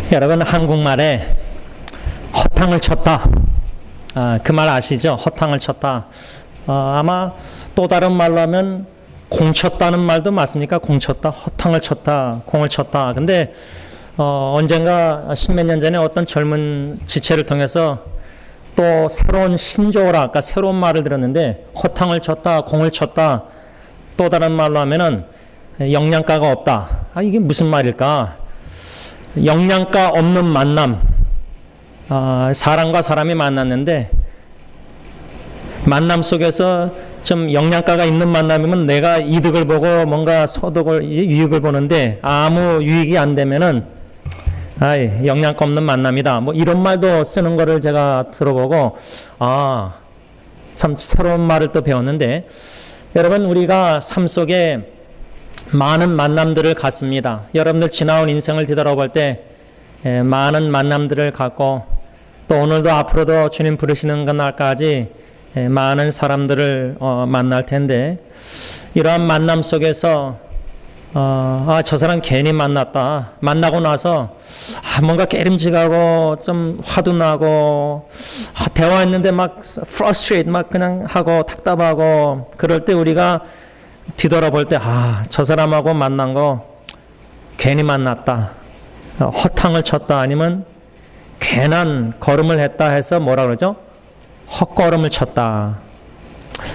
여러분, 한국말에 허탕을 쳤다. 그 말 아시죠? 허탕을 쳤다. 아마 또 다른 말로 하면 공쳤다는 말도 맞습니까? 공쳤다, 허탕을 쳤다, 공을 쳤다. 근데 언젠가 십몇 년 전에 어떤 젊은 지체를 통해서 또 새로운 신조어라, 아까 새로운 말을 들었는데, 허탕을 쳤다, 공을 쳤다, 또 다른 말로 하면은 영양가가 없다. 이게 무슨 말일까? 영양가 없는 만남. 사람과 사람이 만났는데 만남 속에서 좀 영양가가 있는 만남이면 내가 이득을 보고 뭔가 소득을, 유익을 보는데 아무 유익이 안 되면은 영양가 없는 만남이다. 뭐 이런 말도 쓰는 거를 제가 들어보고 참 새로운 말을 또 배웠는데, 여러분, 우리가 삶 속에 많은 만남들을 갖습니다. 여러분들 지나온 인생을 뒤돌아볼 때 많은 만남들을 갖고 또 오늘도 앞으로도 주님 부르시는 그날까지 많은 사람들을 만날 텐데, 이러한 만남 속에서 저 사람 괜히 만났다. 만나고 나서 뭔가 깨름직하고 좀 화도 나고 대화했는데 막 frustrate 막 그냥 하고 답답하고, 그럴 때 우리가 뒤돌아볼 때 저 사람하고 만난 거 괜히 만났다, 허탕을 쳤다, 아니면 괜한 걸음을 했다 해서 뭐라 그러죠? 헛걸음을 쳤다.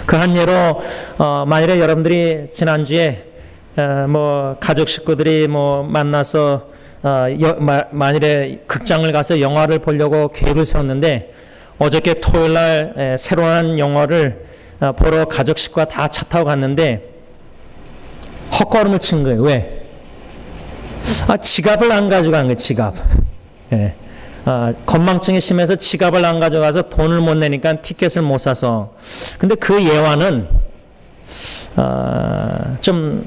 그 한 예로 만일에 여러분들이 지난주에 뭐 가족 식구들이 뭐 만나서 만일에 극장을 가서 영화를 보려고 계획을 세웠는데, 어저께 토요일 날 새로운 영화를 보러 가족 식구가 다 차 타고 갔는데 헛걸음을 친 거예요. 왜? 지갑을 안 가져간 거예요. 지갑. 건망증이 심해서 지갑을 안 가져가서 돈을 못 내니까 티켓을 못 사서. 근데 그 예화는 좀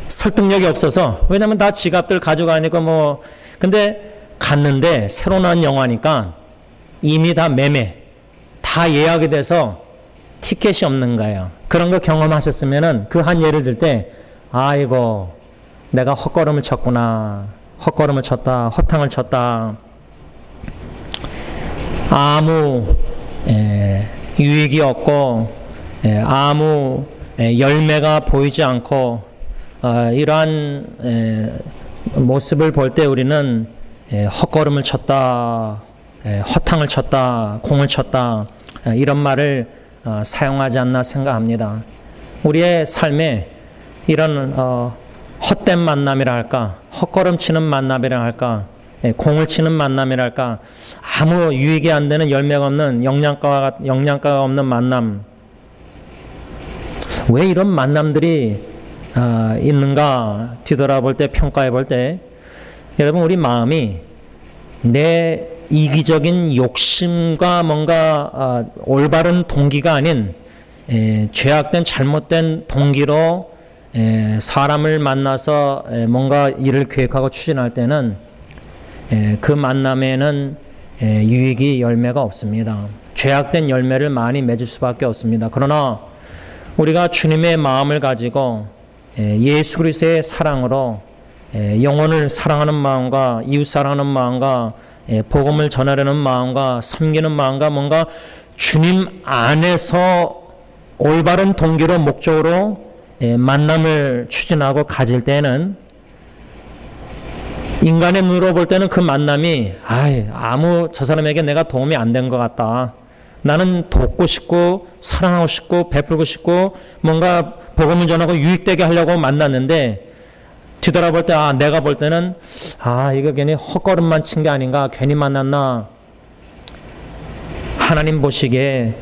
설득력이 없어서, 왜냐면 다 지갑들 가져가니까 뭐. 근데 갔는데 새로 나온 영화니까 이미 다 매매, 다 예약이 돼서 티켓이 없는 거예요. 그런 거 경험하셨으면은 그 한 예를 들 때 아이고 내가 헛걸음을 쳤구나, 헛걸음을 쳤다, 허탕을 쳤다. 아무 유익이 없고 아무 열매가 보이지 않고 이러한 모습을 볼 때 우리는 헛걸음을 쳤다, 허탕을 쳤다, 공을 쳤다, 이런 말을 사용하지 않나 생각합니다. 우리의 삶에 이런 헛된 만남이라 할까, 헛걸음 치는 만남이라 할까, 공을 치는 만남이라 할까, 아무 유익이 안 되는, 열매가 없는, 영양가가 없는 만남. 왜 이런 만남들이 있는가 뒤돌아볼 때, 평가해 볼 때, 여러분, 우리 마음이 내 이기적인 욕심과 뭔가 올바른 동기가 아닌 죄악된 잘못된 동기로 사람을 만나서 뭔가 일을 계획하고 추진할 때는 그 만남에는 유익이, 열매가 없습니다. 죄악된 열매를 많이 맺을 수밖에 없습니다. 그러나 우리가 주님의 마음을 가지고 예수 그리스도의 사랑으로 영혼을 사랑하는 마음과 이웃 사랑하는 마음과 복음을 전하려는 마음과 섬기는 마음과 뭔가 주님 안에서 올바른 동기로, 목적으로 만남을 추진하고 가질 때는, 인간의 눈으로 볼 때는 그 만남이 저 사람에게 내가 도움이 안 된 것 같다. 나는 돕고 싶고 사랑하고 싶고 베풀고 싶고 뭔가 복음을 전하고 유익되게 하려고 만났는데, 뒤돌아볼 때 내가 볼 때는 이거 괜히 헛걸음만 친 게 아닌가, 괜히 만났나. 하나님 보시기에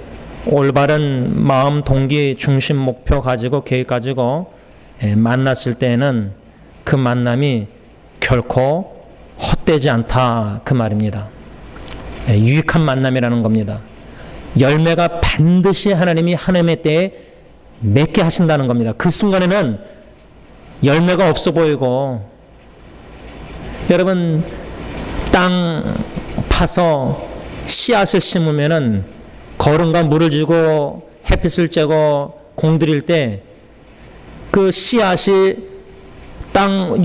올바른 마음, 동기, 중심, 목표 가지고, 계획 가지고 만났을 때는 그 만남이 결코 헛되지 않다, 그 말입니다. 유익한 만남이라는 겁니다. 열매가 반드시 하나님이 하나님의 때에 맺게 하신다는 겁니다. 그 순간에는 열매가 없어 보이고, 여러분, 땅 파서 씨앗을 심으면은 거름과 물을 주고 햇빛을 쬐고 공들일 때 그 씨앗이 땅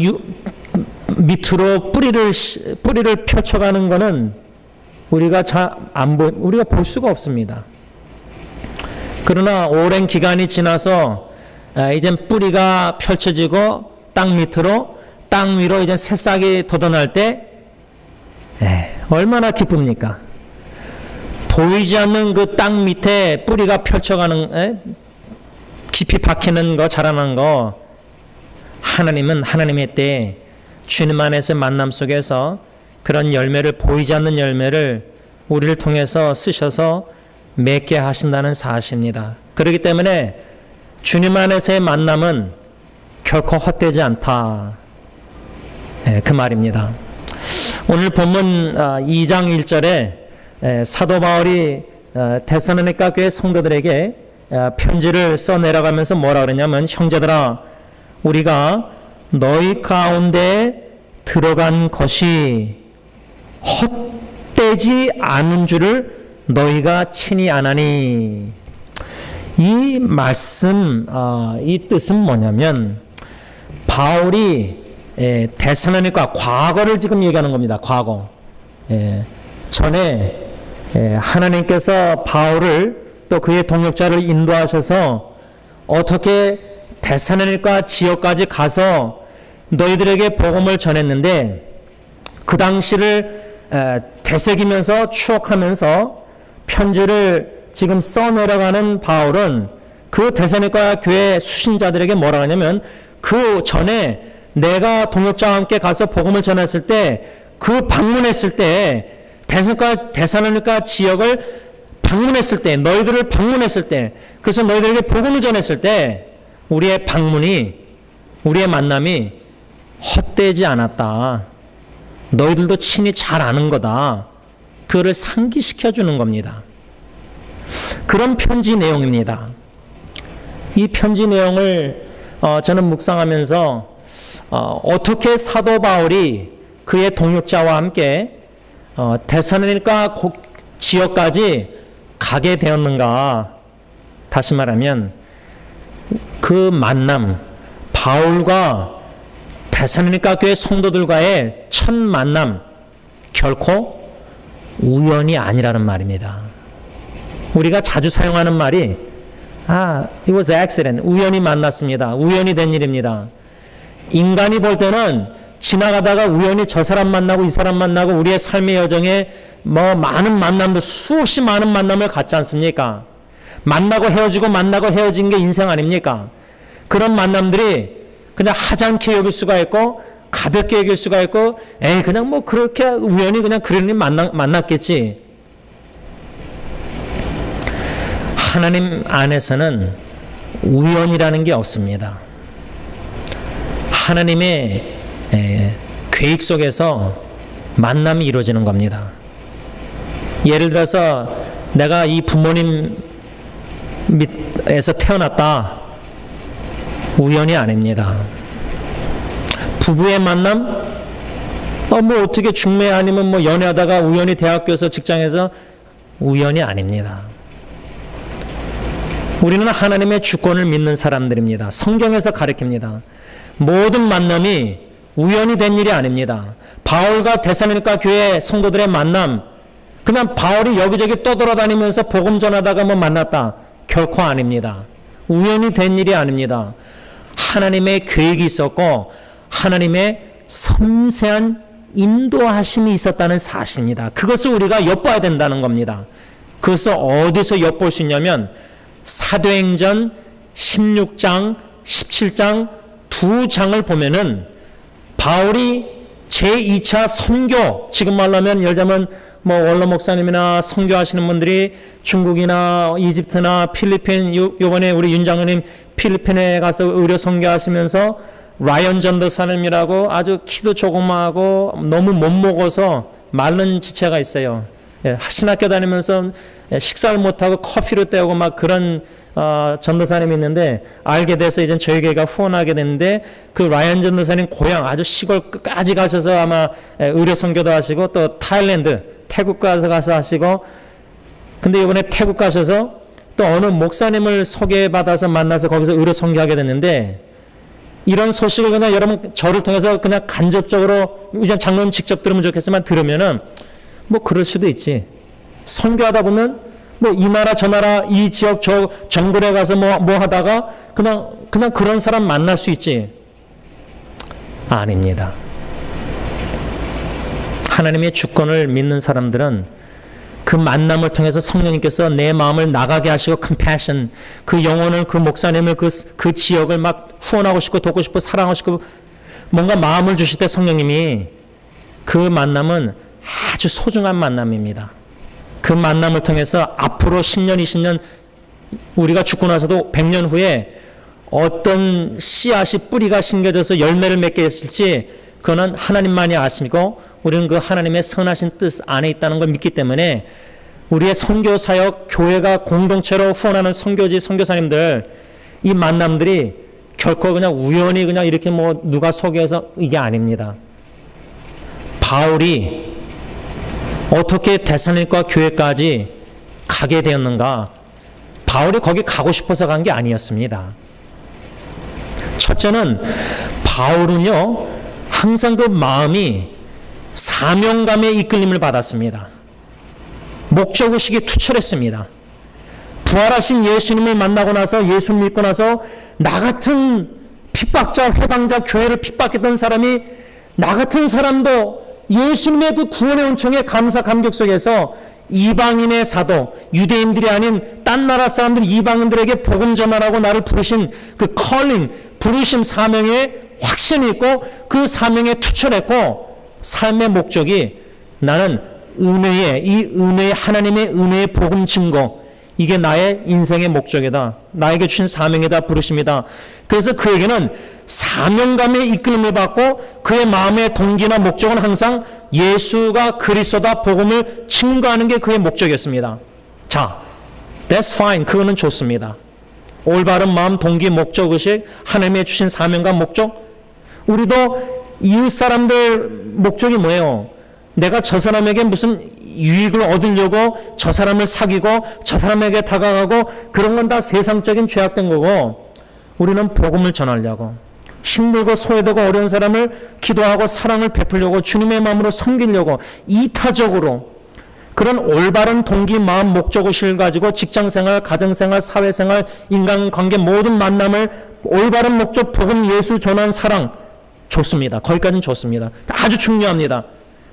밑으로 뿌리를 펼쳐가는 거는 우리가 우리가 볼 수가 없습니다. 그러나 오랜 기간이 지나서 이젠 뿌리가 펼쳐지고 땅 위로 이제 새싹이 돋아날 때 얼마나 기쁩니까? 보이지 않는 그 땅 밑에 뿌리가 펼쳐가는 깊이 박히는 거, 자라난 거, 하나님은 하나님의 때에 주님 안에서의 만남 속에서 그런 열매를, 보이지 않는 열매를 우리를 통해서 쓰셔서 맺게 하신다는 사실입니다. 그렇기 때문에 주님 안에서의 만남은 결코 헛되지 않다. 그 말입니다. 오늘 본문 2장 1절에 사도 바울이 데살로니가 교회 성도들에게 편지를 써내려가면서 뭐라 그러냐면, 형제들아, 우리가 너희 가운데 들어간 것이 헛되지 않은 줄을 너희가 친히 아나니. 이 말씀, 이 뜻은 뭐냐면, 바울이 데살로니가, 과거를 지금 얘기하는 겁니다. 과거. 전에 하나님께서 바울을 또 그의 동역자를 인도하셔서 어떻게 데살로니가 지역까지 가서 너희들에게 복음을 전했는데, 그 당시를 되새기면서 추억하면서 편지를 지금 써내려가는 바울은 그 데살로니가 교회 수신자들에게 뭐라 하냐면, 그 전에 내가 동역자와 함께 가서 복음을 전했을 때, 그 방문했을 때, 데살로니가 지역을 방문했을 때, 너희들을 방문했을 때, 그래서 너희들에게 복음을 전했을 때 우리의 방문이, 우리의 만남이 헛되지 않았다. 너희들도 친히 잘 아는 거다. 그거를 상기시켜 주는 겁니다. 그런 편지 내용입니다. 이 편지 내용을 저는 묵상하면서 어떻게 사도 바울이 그의 동역자와 함께 데살로니가 지역까지 가게 되었는가. 다시 말하면 그 만남, 바울과 데살로니가 교회 성도들과의 첫 만남, 결코 우연이 아니라는 말입니다. 우리가 자주 사용하는 말이 it was accident, 우연히 만났습니다. 우연히 된 일입니다. 인간이 볼 때는 지나가다가 우연히 저 사람 만나고 이 사람 만나고 우리의 삶의 여정에 많은 만남들, 수없이 많은 만남을 갖지 않습니까? 만나고 헤어지고 만나고 헤어진 게 인생 아닙니까? 그런 만남들이 그냥 하찮게 여길 수가 있고 가볍게 여길 수가 있고 그냥 그렇게 우연히 그냥 그런 일 만났겠지. 하나님 안에서는 우연이라는 게 없습니다. 하나님의 계획 속에서 만남이 이루어지는 겁니다. 예를 들어서 내가 이 부모님 밑에서 태어났다. 우연이 아닙니다. 부부의 만남? 어떻게 중매 아니면 연애하다가 우연히 대학교에서 직장에서, 우연이 아닙니다. 우리는 하나님의 주권을 믿는 사람들입니다. 성경에서 가르칩니다. 모든 만남이 우연히 된 일이 아닙니다. 바울과 데살로니가 교회 성도들의 만남, 그냥 바울이 여기저기 떠돌아다니면서 복음 전하다가 만났다. 결코 아닙니다. 우연히 된 일이 아닙니다. 하나님의 계획이 있었고 하나님의 섬세한 인도하심이 있었다는 사실입니다. 그것을 우리가 엿봐야 된다는 겁니다. 그것을 어디서 엿볼 수 있냐면 사도행전 16장, 17장 두 장을 보면은 바울이 제2차 선교, 지금 말로 하면 예를 들자면 원로 목사님이나 선교하시는 분들이 중국이나 이집트나 필리핀, 요번에 우리 윤 장로님 필리핀에 가서 의료 선교하시면서 라이언 전도사님이라고 아주 키도 조그마하고 너무 못 먹어서 마른 지체가 있어요. 신학교 다니면서 식사를 못하고 커피를 때우고 막 그런 전도사님이 있는데, 알게 돼서 이제 저희 교회가 후원하게 됐는데, 그 라이언 전도사님 고향 아주 시골 끝까지 가셔서 아마 의료 선교도 하시고 또 타일랜드, 태국 가서 하시고, 근데 이번에 태국 가셔서 또 어느 목사님을 소개받아서 만나서 거기서 의료 선교하게 됐는데, 이런 소식을 그냥 여러분 저를 통해서 그냥 간접적으로 그냥 장로님 직접 들으면 좋겠지만 들으면은 뭐 그럴 수도 있지. 선교하다 보면 뭐 이 나라 저 나라 이 지역 저 정글에 가서 뭐 하다가 그냥 그런 사람 만날 수 있지. 아닙니다. 하나님의 주권을 믿는 사람들은 그 만남을 통해서 성령님께서 내 마음을 나가게 하시고 compassion, 그 영혼을 그 목사님을 그 지역을 막 후원하고 싶고 돕고 싶고 사랑하고 싶고 뭔가 마음을 주실 때 성령님이 그 만남은 아주 소중한 만남입니다. 그 만남을 통해서 앞으로 10년, 20년 우리가 죽고 나서도 100년 후에 어떤 씨앗이 뿌리가 심겨져서 열매를 맺게 했을지 그거는 하나님만이 아시고 우리는 그 하나님의 선하신 뜻 안에 있다는 걸 믿기 때문에 우리의 선교 사역, 교회가 공동체로 후원하는 선교지, 선교사님들 이 만남들이 결코 그냥 우연히 그냥 이렇게 뭐 누가 소개해서 이게 아닙니다. 바울이 어떻게 데살로니가 교회까지 가게 되었는가? 바울이 거기 가고 싶어서 간 게 아니었습니다. 첫째는 바울은요 항상 그 마음이 사명감의 이끌림을 받았습니다. 목적의식이 투철했습니다. 부활하신 예수님을 만나고 나서 예수 믿고 나서 나 같은 핍박자, 회방자, 교회를 핍박했던 사람이 나 같은 사람도 예수님의 그 구원의 은총에 감사 감격 속에서 이방인의 사도, 유대인들이 아닌 딴 나라 사람들 이방인들에게 복음 전하라고 나를 부르신 그 calling, 부르심 사명에 확신이 있고 그 사명에 투철했고 삶의 목적이 나는 은혜의 이 은혜의 하나님의 은혜의 복음 증거 이게 나의 인생의 목적이다. 나에게 주신 사명이다. 부르심이다. 그래서 그에게는 사명감의 이끌림을 받고 그의 마음의 동기나 목적은 항상 예수가 그리스도다 복음을 증거하는 게 그의 목적이었습니다. 자, that's fine. 그거는 좋습니다. 올바른 마음, 동기, 목적의식, 하나님의 주신 사명과 목적. 우리도 이웃 사람들 목적이 뭐예요? 내가 저 사람에게 무슨 유익을 얻으려고 저 사람을 사귀고 저 사람에게 다가가고 그런 건 다 세상적인 죄악된 거고 우리는 복음을 전하려고 힘들고 소외되고 어려운 사람을 기도하고 사랑을 베풀려고 주님의 마음으로 섬기려고 이타적으로 그런 올바른 동기, 마음, 목적의식을 가지고 직장생활, 가정생활, 사회생활, 인간관계 모든 만남을 올바른 목적, 복음, 예수 전한 사랑 좋습니다. 거기까지는 좋습니다. 아주 중요합니다.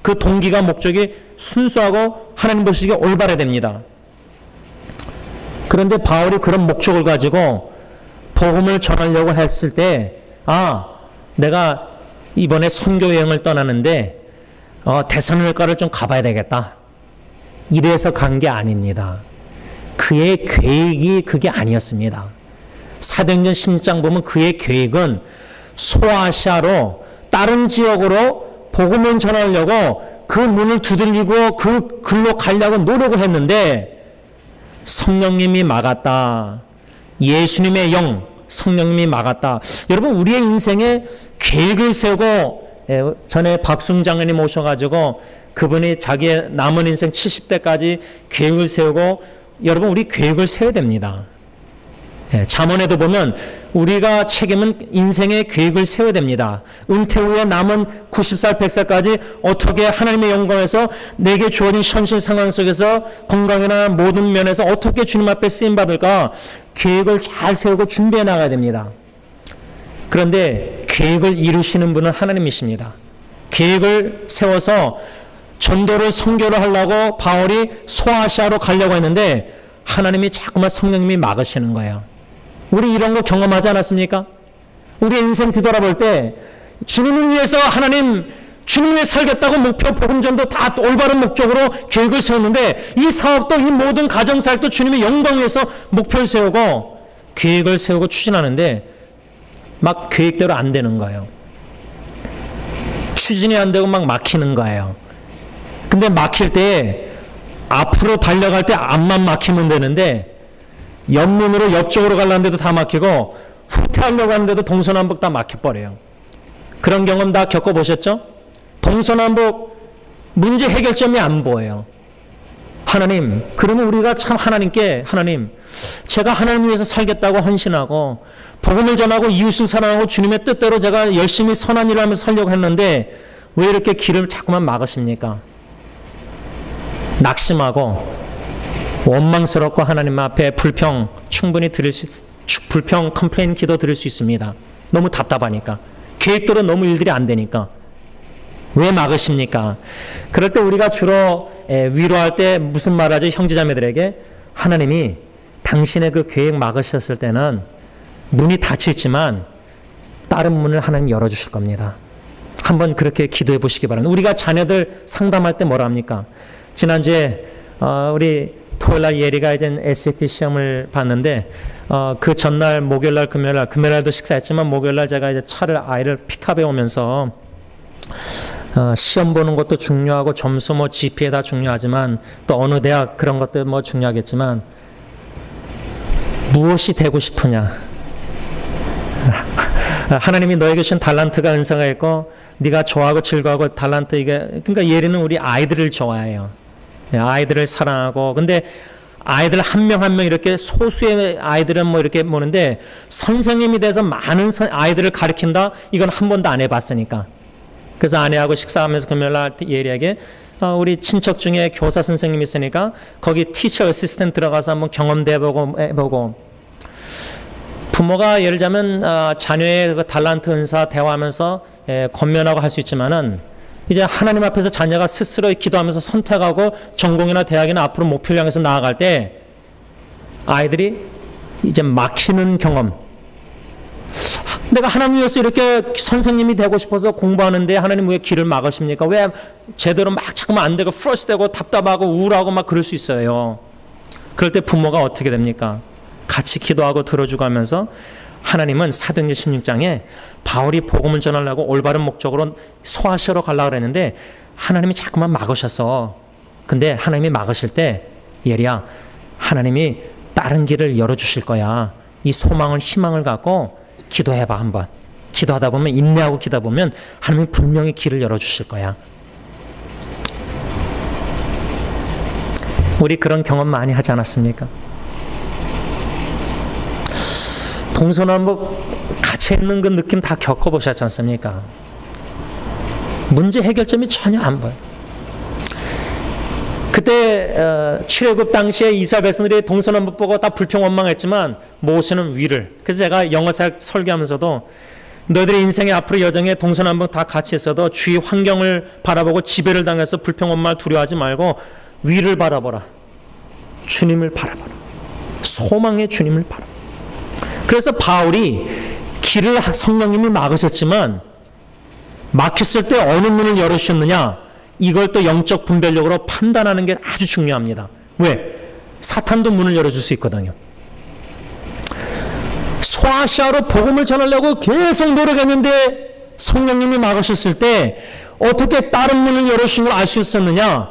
그 동기가 목적이 순수하고 하나님 보시기에 올바라야 됩니다. 그런데 바울이 그런 목적을 가지고 복음을 전하려고 했을 때 내가 이번에 선교 여행을 떠나는데 데살로니가를 좀 가봐야 되겠다. 이래서 간 게 아닙니다. 그의 계획이 그게 아니었습니다. 사도행전 10장 보면 그의 계획은 소아시아로 다른 지역으로 복음을 전하려고 그 문을 두들리고 그 글로 가려고 노력을 했는데 성령님이 막았다. 예수님의 영, 성령님이 막았다. 여러분 우리의 인생에 계획을 세우고 전에 박승 장로님 오셔가지고 그분이 자기의 남은 인생 70대까지 계획을 세우고 여러분 우리 계획을 세워야 됩니다. 잠언에도 보면 우리가 책임은 인생의 계획을 세워야 됩니다. 은퇴 후에 남은 90살, 100살까지 어떻게 하나님의 영광에서 내게 주어진 현실 상황 속에서 건강이나 모든 면에서 어떻게 주님 앞에 쓰임받을까 계획을 잘 세우고 준비해 나가야 됩니다. 그런데 계획을 이루시는 분은 하나님이십니다. 계획을 세워서 전도를 선교를 하려고 바울이 소아시아로 가려고 했는데 하나님이 자꾸만 성령님이 막으시는 거예요. 우리 이런 거 경험하지 않았습니까? 우리 인생 뒤돌아볼 때 주님을 위해서 하나님 주님을 위해 살겠다고 목표 복음전도 다 올바른 목적으로 계획을 세웠는데 이 사업도 이 모든 가정사역도 주님의 영광 위해서 목표를 세우고 계획을 세우고 추진하는데 막 계획대로 안 되는 거예요. 추진이 안 되고 막 막히는 거예요. 근데 막힐 때 앞으로 달려갈 때 앞만 막히면 되는데 옆문으로 옆쪽으로 가려는데도 다 막히고 후퇴하려고 하는데도 동서남북 다 막혀버려요. 그런 경험 다 겪어보셨죠? 동서남북 문제 해결점이 안 보여요. 하나님, 그러면 우리가 참 하나님께, 하나님, 제가 하나님 위해서 살겠다고 헌신하고 복음을 전하고 이웃을 사랑하고 주님의 뜻대로 제가 열심히 선한 일을 하면서 살려고 했는데 왜 이렇게 길을 자꾸만 막으십니까? 낙심하고 원망스럽고 하나님 앞에 충분히 불평 컴플레인 기도 드릴 수 있습니다. 너무 답답하니까. 계획대로 너무 일들이 안 되니까. 왜 막으십니까? 그럴 때 우리가 주로 위로할 때 무슨 말하죠? 형제자매들에게 하나님이 당신의 그 계획 막으셨을 때는 문이 닫혀 있지만 다른 문을 하나님 열어주실 겁니다. 한번 그렇게 기도해 보시기 바랍니다. 우리가 자녀들 상담할 때 뭐라 합니까? 지난주에 우리 토요일날 예리가 이제 SAT 시험을 봤는데 그 전날 목요일날 금요일날도 식사했지만 목요일날 제가 이제 아이를 픽업해 오면서 시험 보는 것도 중요하고 점수 GPA 다 중요하지만 또 어느 대학 그런 것도 중요하겠지만 무엇이 되고 싶으냐? 하나님이 너에게 주신 달란트가 은사가 있고 네가 좋아하고 즐거워하고 달란트 그러니까 예리는 우리 아이들을 좋아해요. 아이들을 사랑하고 근데 아이들 한 명 한 명 이렇게 소수의 아이들은 이렇게 보는데 선생님이 돼서 많은 아이들을 가르친다? 이건 한 번도 안 해봤으니까. 그래서 아내하고 식사하면서 금요일날 예리에게 우리 친척 중에 교사 선생님이 있으니까 거기 티처 어시스턴트 들어가서 한번 경험도 해보고 부모가 예를 들자면 자녀의 그 달란트 은사 대화하면서 권면하고 할 수 있지만은 이제 하나님 앞에서 자녀가 스스로 기도하면서 선택하고 전공이나 대학이나 앞으로 목표를 향해서 나아갈 때 아이들이 이제 막히는 경험. 내가 하나님 위해서 이렇게 선생님이 되고 싶어서 공부하는데 하나님 왜 길을 막으십니까? 왜 제대로 자꾸만 안 되고 프러스 되고 답답하고 우울하고 그럴 수 있어요. 그럴 때 부모가 어떻게 됩니까? 같이 기도하고 들어주고 하면서 하나님은 사도행전 16장에 바울이 복음을 전하려고 올바른 목적으로 소아시아로 가려고 그랬는데 하나님이 자꾸만 막으셔서 근데 하나님이 막으실 때 예리야 하나님이 다른 길을 열어주실 거야. 이 소망을 희망을 갖고 기도해봐 한번. 기도하다 보면 인내하고 기도하다 보면 하나님이 분명히 길을 열어주실 거야. 우리 그런 경험 많이 하지 않았습니까? 동서남북 갇혀 있는 그 느낌 다 겪어보셨지 않습니까? 문제 해결점이 전혀 안 보여요. 그때 출애굽 당시에 이스라엘 백성들이 동서남북 보고 다 불평 원망했지만 모세는 위를. 그래서 제가 영어사 설교하면서도 너희들의 인생의 앞으로 여정에 동서남북 다 같이 있어도 주위 환경을 바라보고 지배를 당해서 불평 원망을 두려워하지 말고 위를 바라보라. 주님을 바라보라. 소망의 주님을 바라보라. 그래서 바울이 길을 성령님이 막으셨지만 막혔을 때 어느 문을 열어주셨느냐 이걸 또 영적 분별력으로 판단하는 게 아주 중요합니다. 왜? 사탄도 문을 열어줄 수 있거든요. 소아시아로 복음을 전하려고 계속 노력했는데 성령님이 막으셨을 때 어떻게 다른 문을 열어주신 걸 알 수 있었느냐?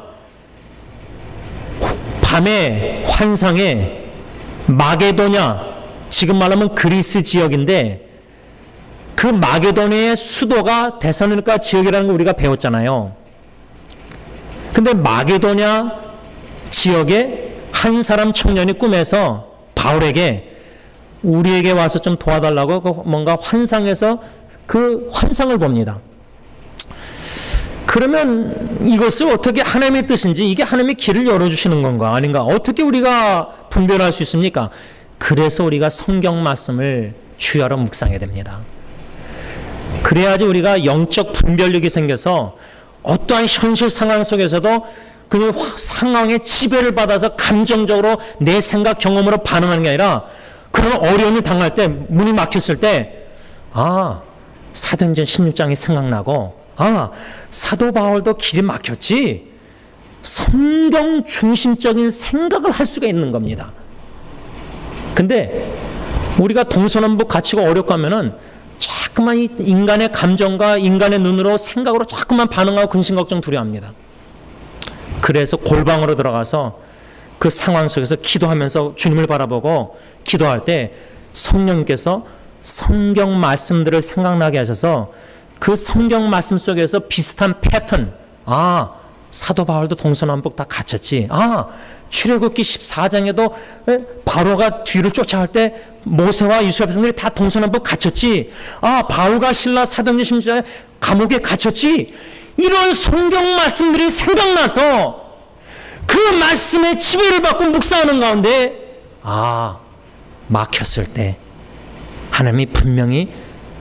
밤에 환상에 마게도냐 지금 말하면 그리스 지역인데 그 마게도냐의 수도가 데살로니가 지역이라는 걸 우리가 배웠잖아요. 근데 마게도냐 지역에 한 사람 청년이 꿈에서 바울에게 우리에게 와서 좀 도와달라고 뭔가 환상에서 그 환상을 봅니다. 그러면 이것을 어떻게 하나님의 뜻인지 이게 하나님의 길을 열어주시는 건가 아닌가 어떻게 우리가 분별할 수 있습니까? 그래서 우리가 성경 말씀을 주야로 묵상해야 됩니다. 그래야지 우리가 영적 분별력이 생겨서 어떠한 현실 상황 속에서도 그 상황에 지배를 받아서 감정적으로 내 생각 경험으로 반응하는 게 아니라 그런 어려움을 당할 때 문이 막혔을 때 사도행전 16장이 생각나고 사도 바울도 길이 막혔지 성경 중심적인 생각을 할 수가 있는 겁니다. 근데 우리가 동서남북 갇히고 어렵고 하면은 자꾸만 이 인간의 감정과 인간의 눈으로 생각으로 자꾸만 반응하고 근심 걱정 두려워합니다. 그래서 골방으로 들어가서 그 상황 속에서 기도하면서 주님을 바라보고 기도할 때 성령께서 성경 말씀들을 생각나게 하셔서 그 성경 말씀 속에서 비슷한 패턴 사도 바울도 동서남북 다 갇혔지 출애굽기 14장에도 바로가 뒤를 쫓아갈 때 모세와 이스라엘 백성들이 다 동서남북 갇혔지. 아, 바울과 실라 사도행전 심지어 감옥에 갇혔지. 이런 성경 말씀들이 생각나서 그 말씀에 지배를 받고 묵상하는 가운데 막혔을 때 하나님이 분명히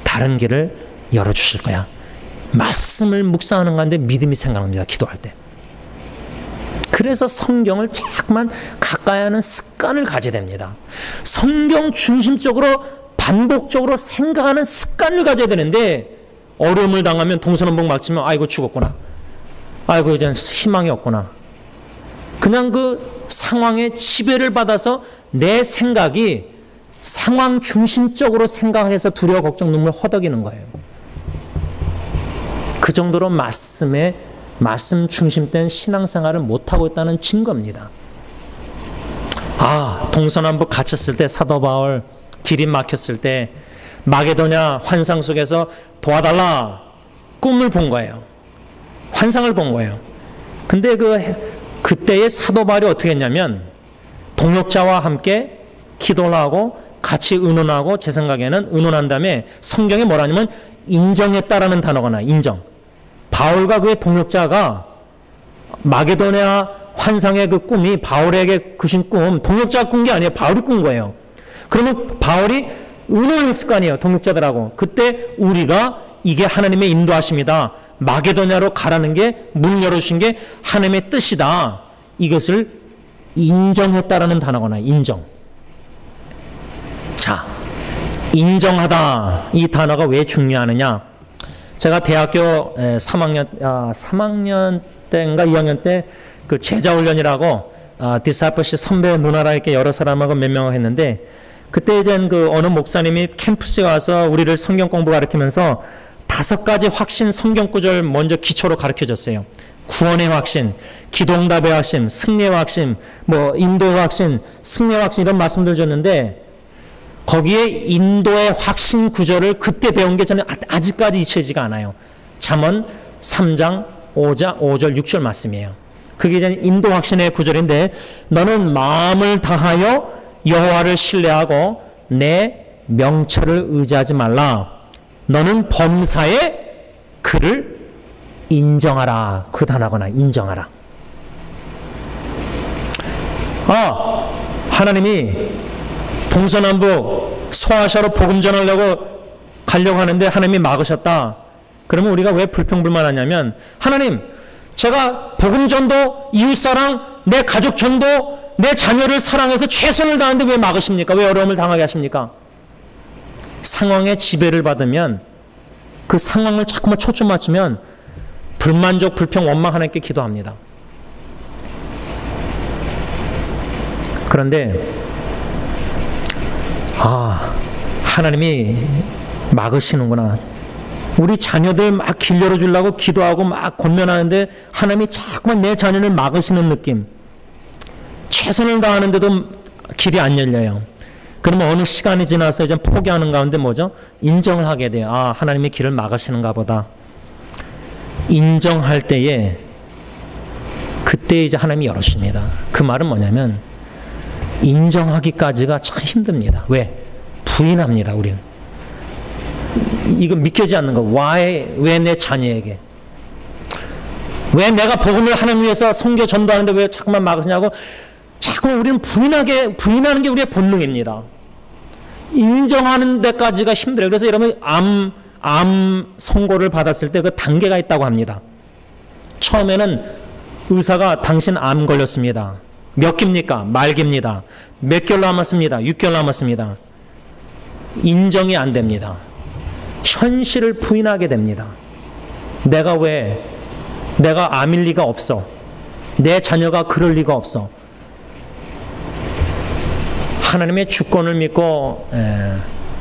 다른 길을 열어주실 거야. 말씀을 묵상하는 가운데 믿음이 생각납니다. 기도할 때. 그래서 성경을 자꾸만 가까이 하는 습관을 가져야 됩니다. 성경 중심적으로 반복적으로 생각하는 습관을 가져야 되는데 어려움을 당하면 동서남북 막히면 아이고 죽었구나. 아이고 이제 희망이 없구나. 그냥 그 상황에 지배를 받아서 내 생각이 상황 중심적으로 생각해서 두려워 걱정 눈물 허덕이는 거예요. 그 정도로 말씀 중심된 신앙생활을 못하고 있다는 증거입니다. 동서남북 갇혔을 때 사도 바울 길이 막혔을 때 마게도냐 환상 속에서 도와달라 꿈을 본 거예요. 환상을 본 거예요. 근데 그때의 사도 바울이 어떻게 했냐면 동역자와 함께 기도를 하고 같이 의논하고 제 생각에는 의논한 다음에 성경에 뭐라냐면 인정했다라는 단어가 나요. 인정. 바울과 그의 동역자가 마게도냐 환상의 그 꿈이 바울에게 주신 꿈, 동역자가 꾼 게 아니에요. 바울이 꾼 거예요. 그러면 바울이 의논했을 거 아니에요. 동역자들하고. 그때 우리가 이게 하나님의 인도하심이다. 마게도냐로 가라는 게 문 열어주신 게 하나님의 뜻이다. 이것을 인정했다라는 단어가 나요. 인정. 자, 인정하다. 이 단어가 왜 중요하느냐. 제가 대학교 3학년 때인가 2학년 때 그 제자훈련이라고 디사이플십 선배 누나라 이렇게 여러 사람하고 몇 명하고 했는데 그때 이제 그 어느 목사님이 캠퍼스에 와서 우리를 성경 공부 가르치면서 5가지 확신 성경 구절 먼저 기초로 가르쳐 줬어요. 구원의 확신, 기도응답의 확신, 승리의 확신, 뭐 인도의 확신, 승리의 확신 이런 말씀들 줬는데 거기에 인도의 확신 구절을 그때 배운 게 저는 아직까지 잊혀지지가 않아요. 잠언 3장 5절 6절 말씀이에요. 그게 이제 인도 확신의 구절인데 너는 마음을 다하여 여호와를 신뢰하고 내 명철을 의지하지 말라. 너는 범사에 그를 인정하라. 그 단어거나 인정하라. 하나님이 동서남북 소아시아로 복음 전하려고 가려고 하는데 하나님이 막으셨다. 그러면 우리가 왜 불평불만하냐면 하나님 제가 복음 전도, 이웃사랑, 내 가족 전도, 내 자녀를 사랑해서 최선을 다하는데 왜 막으십니까? 왜 어려움을 당하게 하십니까? 상황에 지배를 받으면 그 상황을 자꾸만 초점 맞추면 불만족, 불평, 원망 하나님께 기도합니다. 그런데 하나님이 막으시는구나. 우리 자녀들 막 길 열어주려고 기도하고 막 권면하는데 하나님이 자꾸만 내 자녀를 막으시는 느낌. 최선을 다하는데도 길이 안 열려요. 그러면 어느 시간이 지나서 이제 포기하는 가운데 뭐죠? 인정을 하게 돼요. 하나님이 길을 막으시는가 보다. 인정할 때에 그때 이제 하나님이 열어주십니다. 그 말은 뭐냐면 인정하기까지가 참 힘듭니다. 왜? 부인합니다. 우리는. 이거 믿겨지지 않는 거. 왜 내 자녀에게? 왜 내가 복음을 하나님 위해서 선교 전도하는데 왜 자꾸만 막으시냐고 자꾸 우리는 부인하는 게 우리의 본능입니다. 인정하는 데까지가 힘들어요. 그래서 여러분 암 선고를 받았을 때 그 단계가 있다고 합니다. 처음에는 의사가 당신 암 걸렸습니다. 몇 기입니까? 말기입니다. 몇 개월 남았습니다. 6개월 남았습니다. 인정이 안 됩니다. 현실을 부인하게 됩니다. 내가 암일 리가 없어. 내 자녀가 그럴 리가 없어. 하나님의 주권을 믿고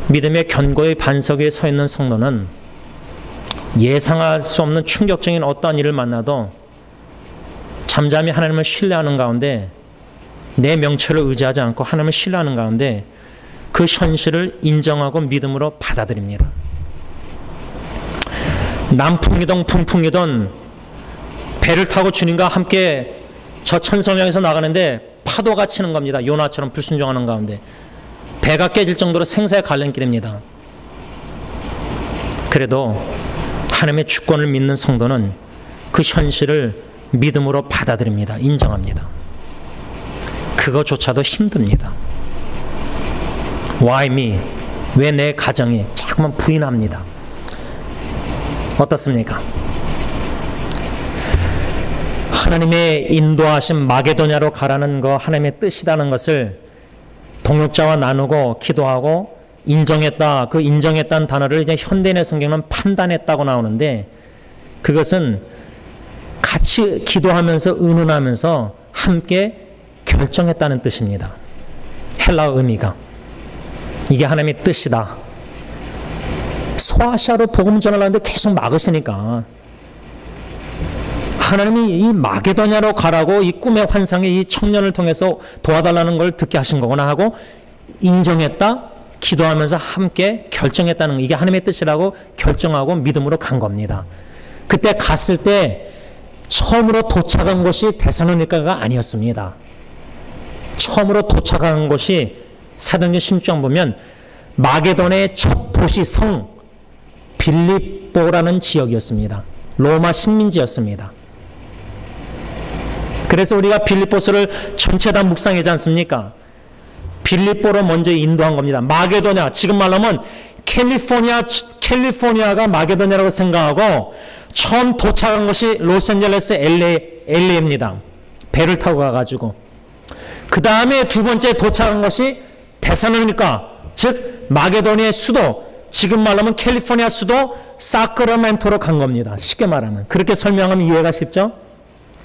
믿음의 견고의 반석 위에 서 있는 성도는 예상할 수 없는 충격적인 어떠한 일을 만나도 잠잠히 하나님을 신뢰하는 가운데 내 명철을 의지하지 않고 하나님을 신뢰하는 가운데 그 현실을 인정하고 믿음으로 받아들입니다. 남풍이든 풍풍이든 배를 타고 주님과 함께 저 천성향에서 나가는데 파도가 치는 겁니다. 요나처럼 불순종하는 가운데. 배가 깨질 정도로 생사의 갈림길입니다. 그래도 하나님의 주권을 믿는 성도는 그 현실을 믿음으로 받아들입니다. 인정합니다. 그거조차도 힘듭니다. Why me? 왜 내 가정이? 자꾸만 부인합니다. 어떻습니까? 하나님의 인도하신 마게도냐로 가라는 거 하나님의 뜻이라는 것을 동역자와 나누고 기도하고 인정했다. 그 인정했다는 단어를 이제 현대인의 성경은 판단했다고 나오는데 그것은 같이 기도하면서 의논하면서 함께 결정했다는 뜻입니다. 헬라어 의미가. 이게 하나님의 뜻이다. 소아시아로 복음 전하려는데 계속 막으시니까 하나님이 이 마게도냐로 가라고 이 꿈의 환상에 이 청년을 통해서 도와달라는 걸 듣게 하신 거구나 하고 인정했다, 기도하면서 함께 결정했다는 거. 이게 하나님의 뜻이라고 결정하고 믿음으로 간 겁니다. 그때 갔을 때 처음으로 도착한 곳이 데살로니가가 아니었습니다. 처음으로 도착한 곳이 사도행전 16장 보면 마게도냐의 첫 도시 성 빌립보라는 지역이었습니다. 로마 식민지였습니다. 그래서 우리가 빌립보서를 전체 다 묵상하지 않습니까? 빌립보로 먼저 인도한 겁니다. 마게도냐, 지금 말하면 캘리포니아가 마게도냐라고 생각하고 처음 도착한 것이 로스앤젤레스 LA입니다. 배를 타고 가가지고. 그 다음에 두 번째 도착한 것이 데살로니가, 즉 마게도냐의 수도, 지금 말하면 캘리포니아 수도 사크라멘토로 간 겁니다. 쉽게 말하면. 그렇게 설명하면 이해가 쉽죠?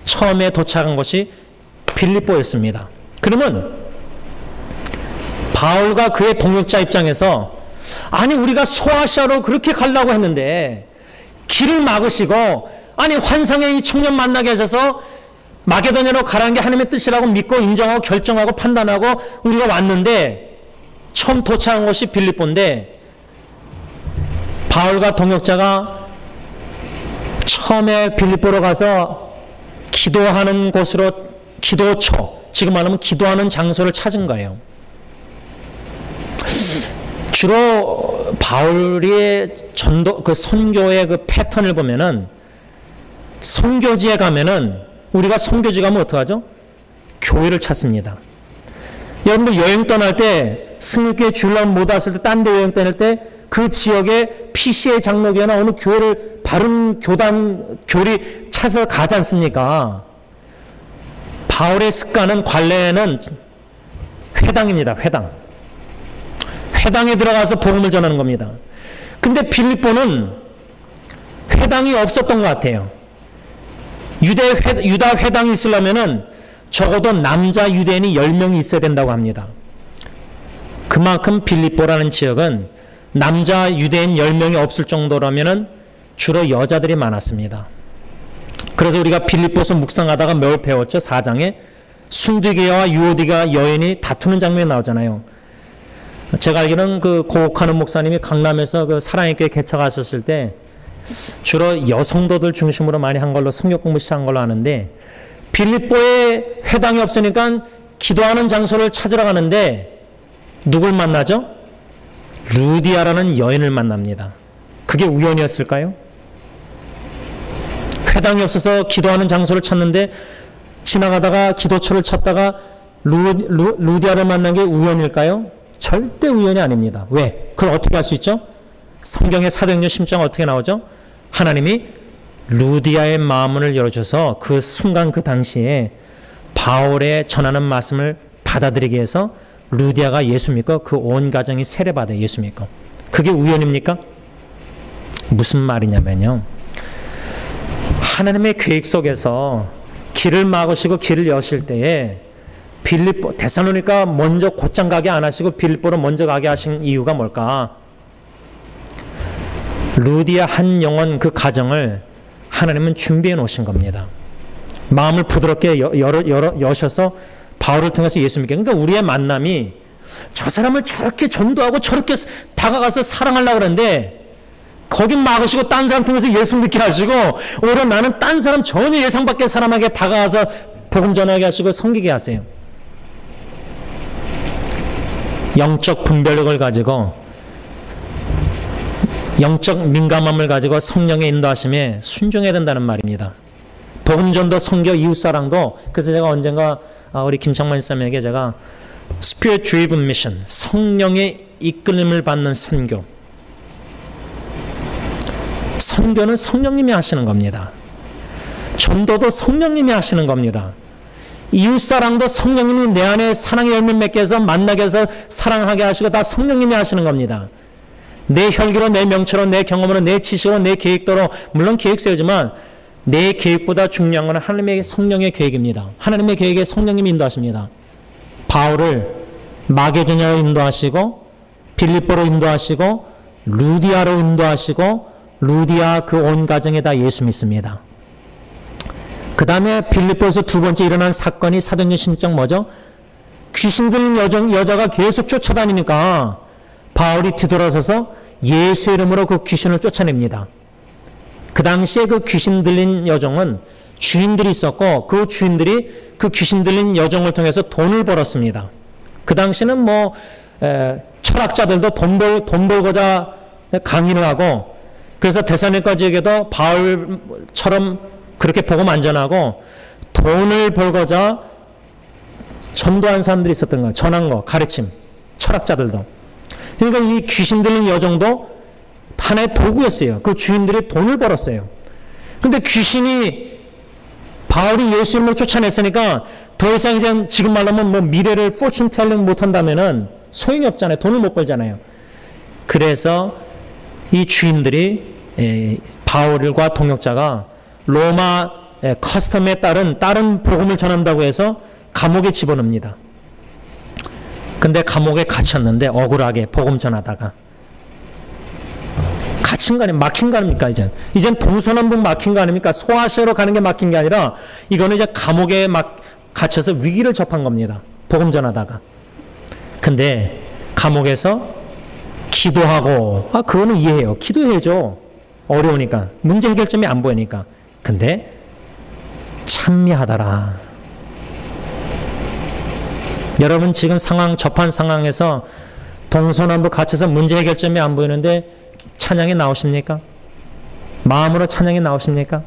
처음에 도착한 것이 빌립보였습니다. 그러면 바울과 그의 동역자 입장에서 아니 우리가 소아시아로 그렇게 가려고 했는데 길을 막으시고 아니 환상의 이 청년 만나게 하셔서 마게도냐로 가라는 게 하나님의 뜻이라고 믿고 인정하고 결정하고 판단하고 우리가 왔는데 처음 도착한 곳이 빌립보인데 바울과 동역자가 처음에 빌립보로 가서 기도하는 곳으로 기도처, 지금 말하면 기도하는 장소를 찾은 거예요. 주로 바울의 전도, 그 선교의 그 패턴을 보면은 선교지에 가면은 우리가 선교지 가면 어떡하죠? 교회를 찾습니다. 여러분들 여행 떠날 때 승리교회 줄람 못 왔을 때 딴 데 여행 떠날 때 그 지역에 PCA 장로교회나 어느 교회를 바른 교리 찾아서 가지 않습니까? 바울의 습관은 관례는 회당입니다. 회당에 들어가서 복음을 전하는 겁니다. 근데 빌립보는 회당이 없었던 것 같아요. 유다 회당이 있으려면은 적어도 남자 유대인이 10명이 있어야 된다고 합니다. 그만큼 빌립보라는 지역은 남자 유대인 10명이 없을 정도라면은 주로 여자들이 많았습니다. 그래서 우리가 빌립보서 묵상하다가 뭘 배웠죠? 4장에 순디게와 유오디가 여인이 다투는 장면이 나오잖아요. 제가 알기로는 그 고옥하는 목사님이 강남에서 그 사랑의 교회 개척하셨을 때 주로 여성도들 중심으로 많이 한 걸로 성경 공부 시작한 걸로 아는데 빌립보에 회당이 없으니까 기도하는 장소를 찾으러 가는데 누굴 만나죠? 루디아라는 여인을 만납니다. 그게 우연이었을까요? 회당이 없어서 기도하는 장소를 찾는데 지나가다가 기도처를 찾다가 루디아를 만난 게 우연일까요? 절대 우연이 아닙니다. 왜? 그걸 어떻게 할 수 있죠? 성경의 사도행전 10장 어떻게 나오죠? 하나님이 루디아의 마음을 열어줘서 그 순간 그 당시에 바울의 전하는 말씀을 받아들이게 해서 루디아가 예수 믿고 그 온 가정이 세례받아 예수 믿고. 그게 우연입니까? 무슨 말이냐면요. 하나님의 계획 속에서 길을 막으시고 길을 여실 때에 빌립보, 데살로니가 먼저 곧장 가게 안 하시고 빌립보로 먼저 가게 하신 이유가 뭘까? 루디아 한 영혼 그 가정을 하나님은 준비해 놓으신 겁니다. 마음을 부드럽게 여셔서 바울을 통해서 예수 믿게. 그러니까 우리의 만남이 저 사람을 저렇게 전도하고 저렇게 다가가서 사랑하려고 그러는데 거긴 막으시고 딴 사람 통해서 예수 믿게 하시고 오히려 나는 딴 사람 전혀 예상 밖의 사람에게 다가가서 복음 전하게 하시고 섬기게 하세요. 영적 분별력을 가지고 영적 민감함을 가지고 성령의 인도하심에 순종해야 된다는 말입니다. 복음전도, 선교, 이웃사랑도. 그래서 제가 언젠가 우리 김창만 목사님에게 제가 Spirit Driven Mission, 성령의 이끌림을 받는 선교. 선교는 성령님이 하시는 겁니다. 전도도 성령님이 하시는 겁니다. 이웃사랑도 성령님이 내 안에 사랑의 열매 맺게 해서 만나게 해서 사랑하게 하시고 다 성령님이 하시는 겁니다. 내 혈기로, 내 명체로, 내 경험으로, 내 지식으로, 내 계획대로, 물론 계획 세우지만 내 계획보다 중요한 것은 하나님의 성령의 계획입니다. 하나님의 계획에 성령님이 인도하십니다. 바울을 마게도냐로 인도하시고 빌립보로 인도하시고 루디아로 인도하시고 루디아 그 온 가정에 다 예수 믿습니다. 그 다음에 빌립보에서 두 번째 일어난 사건이 사도행전 16장 뭐죠? 귀신 들린 여자가 계속 쫓아다니니까 바울이 뒤돌아서서 예수의 이름으로 그 귀신을 쫓아냅니다. 그 당시에 그 귀신 들린 여종은 주인들이 있었고 그 주인들이 그 귀신 들린 여종을 통해서 돈을 벌었습니다. 그 당시는 뭐 철학자들도 돈 벌고자 강의를 하고, 그래서 데살로니가 지역에도 바울처럼 그렇게 복음 안전하고 돈을 벌고자 전도한 사람들이 있었던 거예요. 전한 거, 가르침, 철학자들도. 그러니까 이 귀신 들린 여종도 하나의 도구였어요. 그 주인들이 돈을 벌었어요. 근데 귀신이 바울이 예수 이름으로 쫓아냈으니까 더 이상 이제 지금 말하면 뭐 미래를 포춘 텔링 못한다면은 소용이 없잖아요. 돈을 못 벌잖아요. 그래서 이 주인들이 바울과 동역자가 로마 커스텀에 따른 다른 복음을 전한다고 해서 감옥에 집어넣습니다. 근데 감옥에 갇혔는데 억울하게 복음 전하다가 갇힌 거 아니에요? 막힌 거 아닙니까? 이젠 동서남북 막힌 거 아닙니까? 소아시아로 가는 게 막힌 게 아니라 이거는 이제 감옥에 막 갇혀서 위기를 접한 겁니다. 복음 전하다가. 근데 감옥에서 기도하고, 그거는 이해해요. 기도해야죠. 어려우니까. 문제 해결점이 안 보이니까. 근데 찬미하더라. 여러분 지금 접한 상황에서 동서남북 갇혀서 문제 해결점이 안 보이는데 찬양이 나오십니까? 마음으로 찬양이 나오십니까?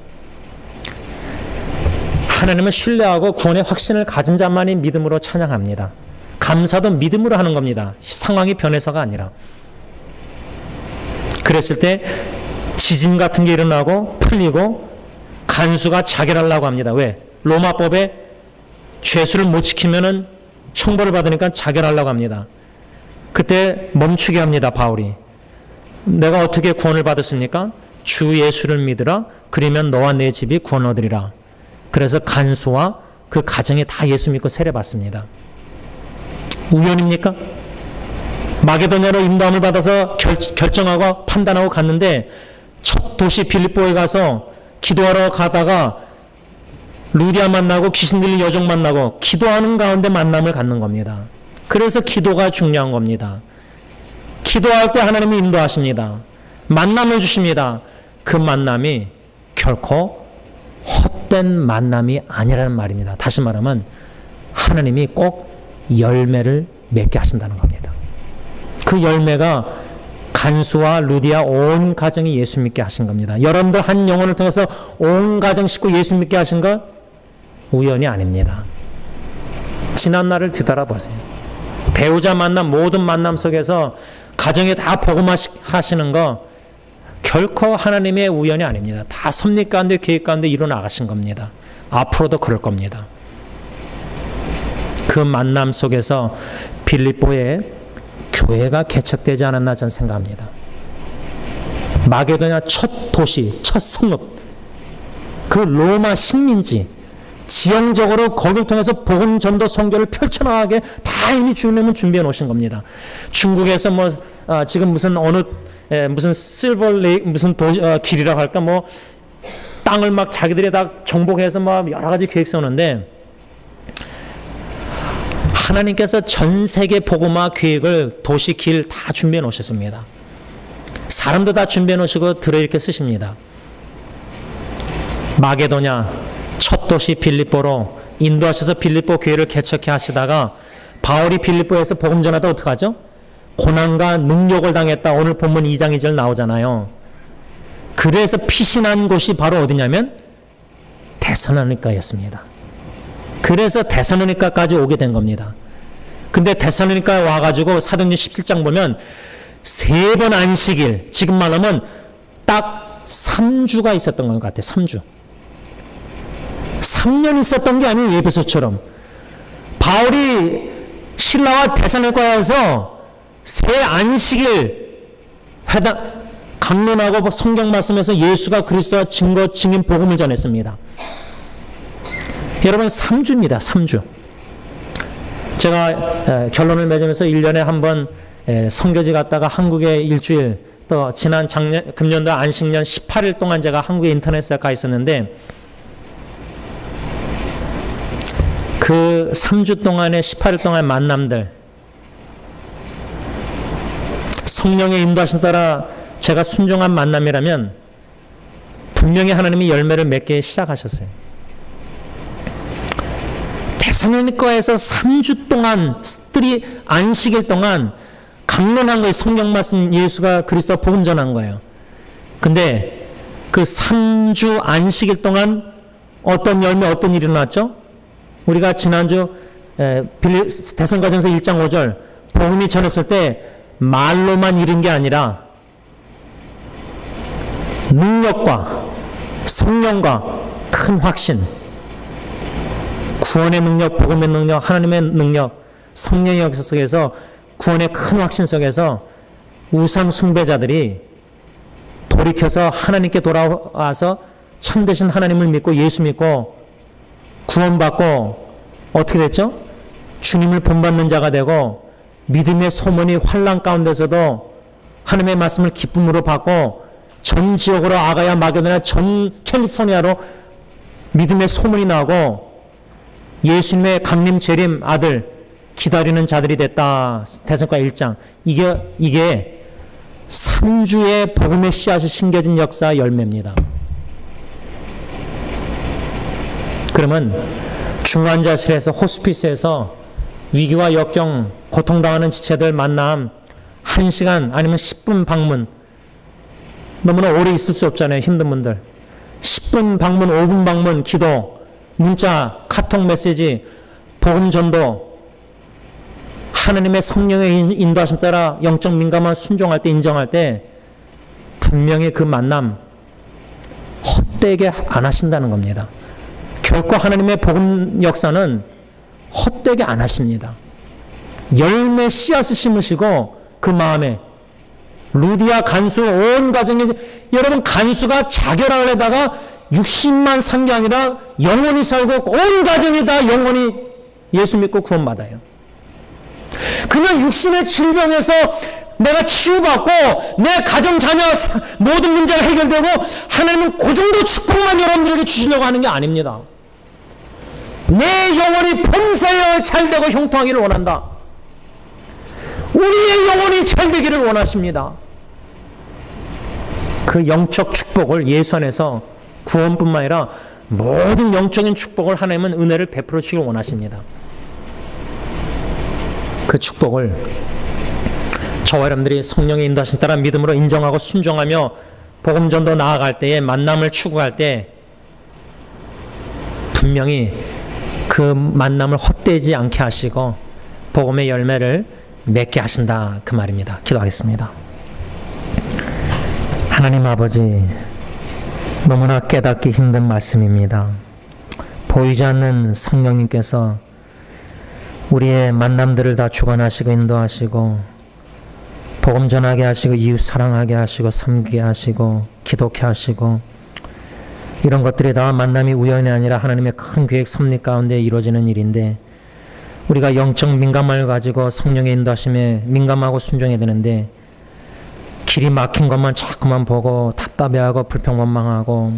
하나님을 신뢰하고 구원의 확신을 가진 자만이 믿음으로 찬양합니다. 감사도 믿음으로 하는 겁니다. 상황이 변해서가 아니라. 그랬을 때 지진 같은 게 일어나고 풀리고 간수가 자결하려고 합니다. 왜? 로마법에 죄수를 못 지키면은 형벌을 받으니까 자결하려고 합니다. 그때 멈추게 합니다. 바울이. 내가 어떻게 구원을 받았습니까? 주 예수를 믿으라. 그러면 너와 내 집이 구원 얻으리라. 그래서 간수와 그 가정에 다 예수 믿고 세례받습니다. 우연입니까? 마게도냐로 인도함을 받아서 결정하고 판단하고 갔는데 첫 도시 빌립보에 가서 기도하러 가다가 루디아 만나고 귀신 들린 여종 만나고 기도하는 가운데 만남을 갖는 겁니다. 그래서 기도가 중요한 겁니다. 기도할 때 하나님이 인도하십니다. 만남을 주십니다. 그 만남이 결코 헛된 만남이 아니라는 말입니다. 다시 말하면 하나님이 꼭 열매를 맺게 하신다는 겁니다. 그 열매가 간수와 루디아 온 가정이 예수 믿게 하신 겁니다. 여러분들 한 영혼을 통해서 온 가정 식구 예수 믿게 하신 것 우연이 아닙니다. 지난 날을 뒤돌아보세요. 배우자 만남, 모든 만남 속에서 가정에 다 복음하시는 거 결코 하나님의 우연이 아닙니다. 다 섭리 가운데 계획 가운데 이루어나가신 겁니다. 앞으로도 그럴 겁니다. 그 만남 속에서 빌립보에 교회가 개척되지 않았나 저는 생각합니다. 마게도냐 첫 도시, 첫 성읍, 그 로마 식민지, 지형적으로 거기를 통해서 복음 전도 선교를 펼쳐나가게 다 이미 주님은 준비해 놓으신 겁니다. 중국에서 뭐 지금 무슨 어느 무슨 실버 레이크 무슨 길이라고 할까 뭐 땅을 막 자기들이 다 정복해서 막 여러 가지 계획 세우는데 하나님께서 전 세계 복음화 계획을 도시 길 다 준비해 놓으셨습니다. 사람도 다 준비해 놓으시고 들어 이렇게 쓰십니다. 마게도냐 첫 도시 빌립보로 인도하셔서 빌립보 교회를 개척해 하시다가 바울이 빌립보에서 복음 전하다 어떡하죠? 고난과 능력을 당했다. 오늘 본문 2장 2절 나오잖아요. 그래서 피신한 곳이 바로 어디냐면 데살로니가였습니다. 그래서 데살로니가까지 오게 된 겁니다. 근데 데살로니가에 와가지고 사도행전 17장 보면 3번 안식일, 지금 말하면 딱 3주가 있었던 것 같아요. 3주. 3년 있었던 게 아닌 에베소처럼. 바울이 신라와 데살로니가에서 3 안식일 강론하고 성경 말씀에서 예수가 그리스도와 증인 복음을 전했습니다. 여러분 3주입니다. 3주. 제가 결론을 맺으면서 1년에 한 번 선교지 갔다가 한국에 일주일, 또 지난 금년도 안식년 18일 동안 제가 한국에 인터넷에 가 있었는데 그 3주 동안의 18일 동안 만남들, 성령의 인도하심 따라 제가 순종한 만남이라면 분명히 하나님이 열매를 맺기 시작하셨어요. 데살로니가에서 3주 동안 스트리 안식일 동안 강론한 거예요. 성경 말씀 예수가 그리스도 복음 전한 거예요. 근데 그 3주 안식일 동안 어떤 열매, 어떤 일이 일어났죠? 우리가 지난주 데살로니가전서 1장 5절 복음이 전했을 때 말로만 이룬 게 아니라 능력과 성령과 큰 확신, 구원의 능력, 복음의 능력, 하나님의 능력, 성령의 역사 속에서 구원의 큰 확신 속에서 우상 숭배자들이 돌이켜서 하나님께 돌아와서 참되신 하나님을 믿고 예수 믿고 구원받고 어떻게 됐죠? 주님을 본받는 자가 되고 믿음의 소문이 환란 가운데서도 하나님의 말씀을 기쁨으로 받고 전 지역으로 아가야 마게도냐 전 캘리포니아로 믿음의 소문이 나고 예수님의 강림 재림 아들 기다리는 자들이 됐다. 데살로니가 1장. 이게 3주의 복음의 씨앗이 심겨진 역사 열매입니다. 그러면 중환자실에서 호스피스에서 위기와 역경, 고통당하는 지체들 만남 1시간 아니면 10분 방문, 너무나 오래 있을 수 없잖아요. 힘든 분들. 10분 방문, 5분 방문, 기도, 문자, 카톡 메시지, 복음 전도, 하나님의 성령의 인도하심 따라 영적 민감한 순종할 때, 인정할 때 분명히 그 만남 헛되게 안 하신다는 겁니다. 결코 하나님의 복음 역사는 헛되게 안 하십니다. 열매 씨앗을 심으시고 그 마음에 루디아 간수 온 가정에, 여러분 간수가 자결을 하다가 60만 산 게 아니라 영원히 살고 온 가정이 다 영원히 예수 믿고 구원받아요. 그냥 육신의 질병에서 내가 치유받고 내 가정 자녀 모든 문제가 해결되고 하나님은 그 정도 축복만 여러분들에게 주시려고 하는 게 아닙니다. 내 영혼이 범사에 잘되고 형통하기를 원한다. 우리의 영혼이 잘되기를 원하십니다. 그 영적 축복을 예수 안에서 구원뿐만 아니라 모든 영적인 축복을 하나님은 은혜를 베풀어 주시길 원하십니다. 그 축복을 저와 여러분들이 성령의 인도하심 따라 믿음으로 인정하고 순종하며 복음 전도 나아갈 때에 만남을 추구할 때 분명히 그 만남을 헛되지 않게 하시고 복음의 열매를 맺게 하신다, 그 말입니다. 기도하겠습니다. 하나님 아버지, 너무나 깨닫기 힘든 말씀입니다. 보이지 않는 성령님께서 우리의 만남들을 다 주관하시고 인도하시고 복음 전하게 하시고 이웃 사랑하게 하시고 섬기게 하시고 기독케 하시고, 이런 것들이 다 만남이 우연이 아니라 하나님의 큰 계획 섭리 가운데 이루어지는 일인데, 우리가 영적 민감함을 가지고 성령의 인도하심에 민감하고 순종해야 되는데 길이 막힌 것만 자꾸만 보고 답답해하고 불평원망하고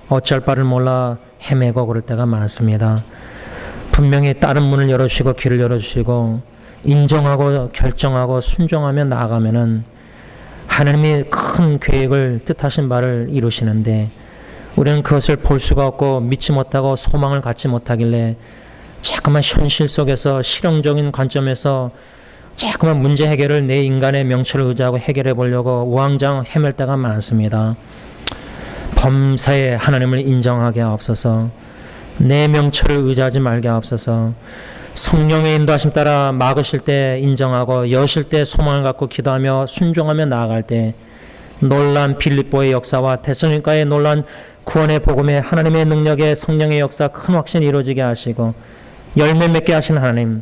어쩔 바를 몰라 헤매고 그럴 때가 많습니다. 분명히 다른 문을 열어주시고 길을 열어주시고 인정하고 결정하고 순종하며 나아가면은 하나님이 큰 계획을 뜻하신 바를 이루시는데, 우리는 그것을 볼 수가 없고 믿지 못하고 소망을 갖지 못하길래 자꾸만 현실 속에서 실용적인 관점에서 자꾸만 문제 해결을 내 인간의 명철을 의지하고 해결해 보려고 우왕좌왕 헤맬 때가 많습니다. 범사에 하나님을 인정하게 하옵소서. 내 명철을 의지하지 말게 하옵소서. 성령의 인도하심 따라 막으실 때 인정하고 여실 때 소망을 갖고 기도하며 순종하며 나아갈 때 놀란 빌립보의 역사와 데살로니가의 놀란 구원의 복음에 하나님의 능력의 성령의 역사 큰 확신이 이루어지게 하시고 열매 맺게 하신 하나님,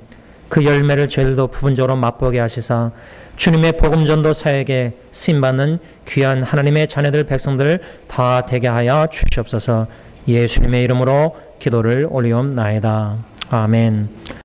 그 열매를 저희들도 부분적으로 맛보게 하시사 주님의 복음전도 사역에 쓰임받는 귀한 하나님의 자녀들 백성들 다 되게 하여 주시옵소서. 예수님의 이름으로 기도를 올리옵나이다. 아멘.